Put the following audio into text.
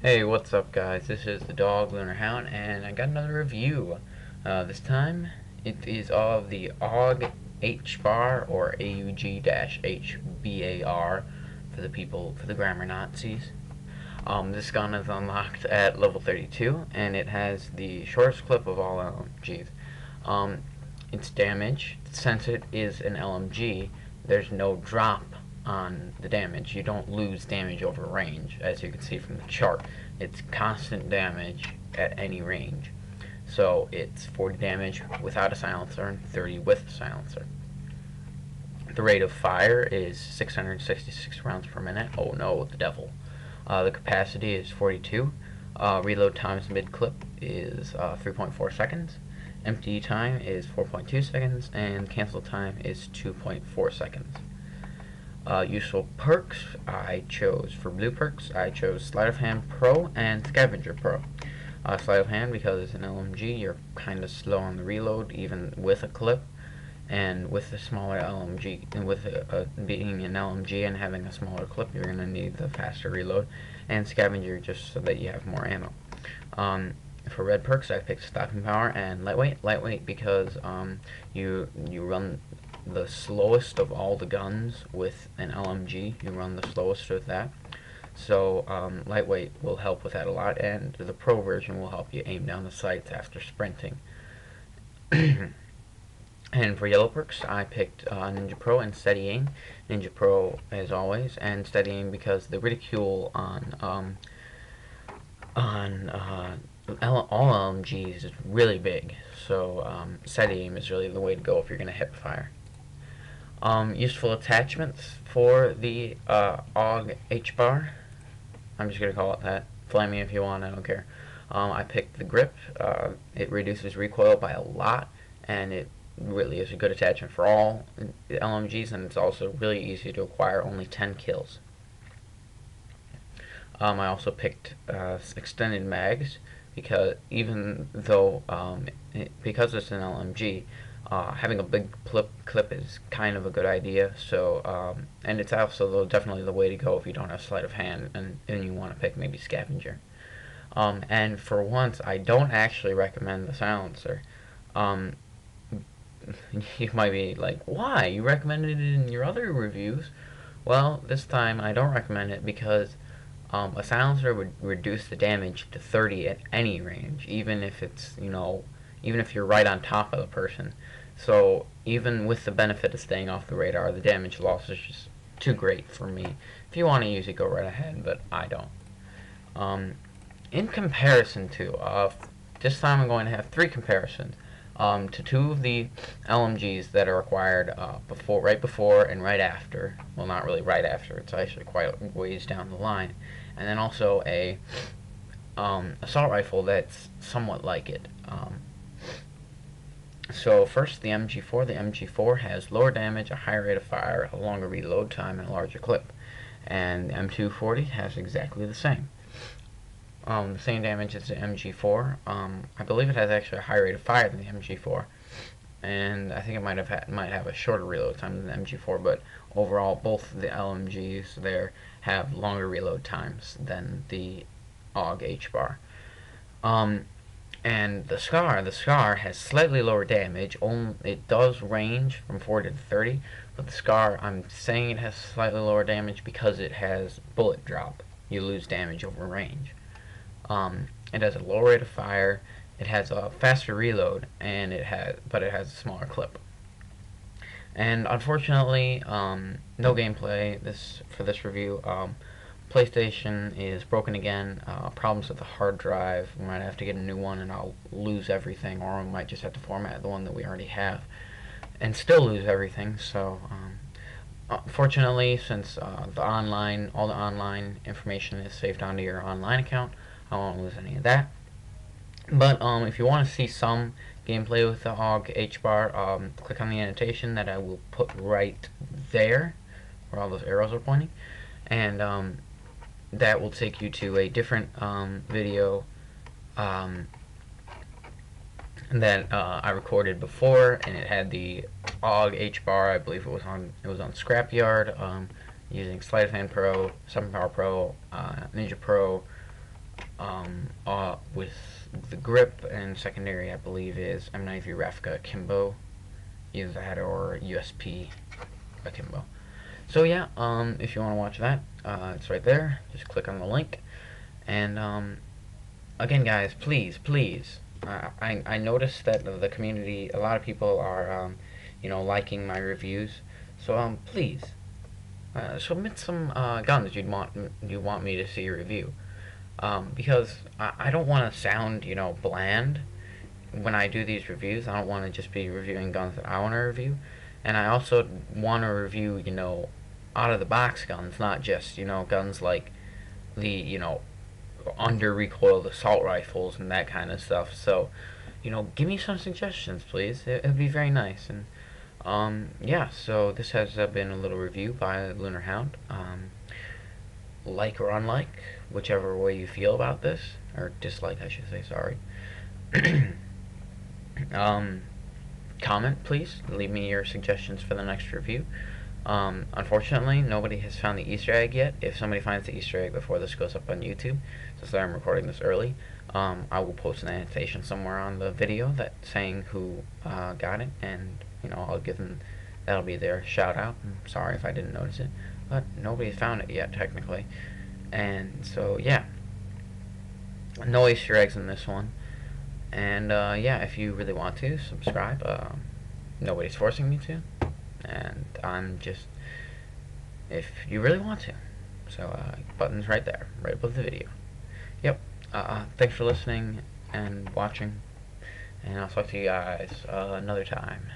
Hey, what's up guys? This is the Dog Lunar Hound and I got another review. This time it is of the AUG-HBAR or AUG-HBAR for the grammar Nazis. This gun is unlocked at level 32 and it has the shortest clip of all LMGs. Its damage, since it is an LMG, there's no drop on the damage. You don't lose damage over range, as you can see from the chart. It's constant damage at any range. So it's 40 damage without a silencer and 30 with a silencer. The rate of fire is 666 rounds per minute. Oh no, the devil. The capacity is 42. Reload times mid-clip is 3.4 seconds. Empty time is 4.2 seconds, and cancel time is 2.4 seconds. Useful perks, for blue perks, I chose Sleight of Hand Pro and Scavenger Pro. Sleight of Hand, because it's an LMG, you're kind of slow on the reload, even with a clip. And with the smaller LMG, and with being an LMG and having a smaller clip, you're going to need the faster reload. And Scavenger, just so that you have more ammo. For red perks, I picked Stopping Power and Lightweight. Lightweight because you run the slowest of all the guns with an LMG. You run the slowest with that. So Lightweight will help with that a lot, and the Pro version will help you aim down the sights after sprinting. And for yellow perks, I picked Ninja Pro and Steady Aim. Ninja Pro, as always, and Steady Aim because the ridicule on all LMGs is really big. So Steady Aim is really the way to go if you're going to hip fire. Useful attachments for the AUG-HBAR. I'm just going to call it that. Flame me if you want, I don't care. I picked the grip. It reduces recoil by a lot, and it really is a good attachment for all LMGs, and it's also really easy to acquire, only 10 kills. I also picked extended mags because even though because it's an LMG, having a big clip is kind of a good idea. So and it's also definitely the way to go if you don't have sleight of hand and you want to pick maybe Scavenger. And for once, I don't actually recommend the silencer. You might be like, why? You recommended it in your other reviews. Well, this time I don't recommend it because a silencer would reduce the damage to 30 at any range, even if it's, even if you're right on top of the person. So even with the benefit of staying off the radar, the damage loss is just too great for me. If you want to use it, go right ahead, but I don't. In comparison to, this time I'm going to have 3 comparisons. To 2 of the LMGs that are acquired right before and right after. Well, not really right after. It's actually quite a ways down the line. And then also a assault rifle that's somewhat like it. So first, the MG4. The MG4 has lower damage, a higher rate of fire, a longer reload time, and a larger clip. And the M240 has exactly the same. The same damage as the MG4. I believe it has actually a higher rate of fire than the MG4, and I think it might have a shorter reload time than the MG4. But overall, both the LMGs there have longer reload times than the AUG-HBAR. And the SCAR has slightly lower damage. It does range from 40 to 30, but the SCAR, I'm saying it has slightly lower damage because it has bullet drop. You lose damage over range. It has a lower rate of fire, it has a faster reload, and but it has a smaller clip. And unfortunately, no gameplay for this review. PlayStation is broken again. Problems with the hard drive. We might have to get a new one, and I'll lose everything, or we might just have to format the one that we already have, and still lose everything. So, fortunately, since all the online information is saved onto your online account, I won't lose any of that. But if you want to see some gameplay with the AUG-HBAR, click on the annotation that I will put right there, where all those arrows are pointing, and that will take you to a different video that I recorded before, and it had the AUG-HBAR. I believe it was on Scrapyard, using Sleight of Hand Pro, Stopping Power Pro, Ninja Pro, with the grip, and secondary I believe is M90 Rafka Akimbo, either that or USP Akimbo. So yeah, if you want to watch that, it's right there. Just click on the link. And again, guys, please. I noticed that the community, a lot of people are, liking my reviews. So please, submit some guns you want me to see review. Because I don't want to sound, bland when I do these reviews. I don't want to just be reviewing guns that I want to review. And I also want to review, out of the box guns, not just, guns like the, under recoiled assault rifles and that kind of stuff. So, give me some suggestions, please. It'd be very nice. And yeah, so this has been a little review by Lunar Hound. Like or unlike, whichever way you feel about this, or dislike, I should say. Sorry. Comment, please. Leave me your suggestions for the next review. Unfortunately, nobody has found the Easter egg yet. If somebody finds the Easter egg before this goes up on YouTube, since I'm recording this early, I will post an annotation somewhere on the video that saying who got it, and I'll give them, that'll be their shout out. I'm sorry if I didn't notice it, but nobody found it yet technically. And so yeah, no Easter eggs in this one. And yeah, if you really want to subscribe, nobody's forcing me to, and I'm just, if you really want to. So button's right there, right above the video. Yep. Thanks for listening and watching, and I'll talk to you guys another time.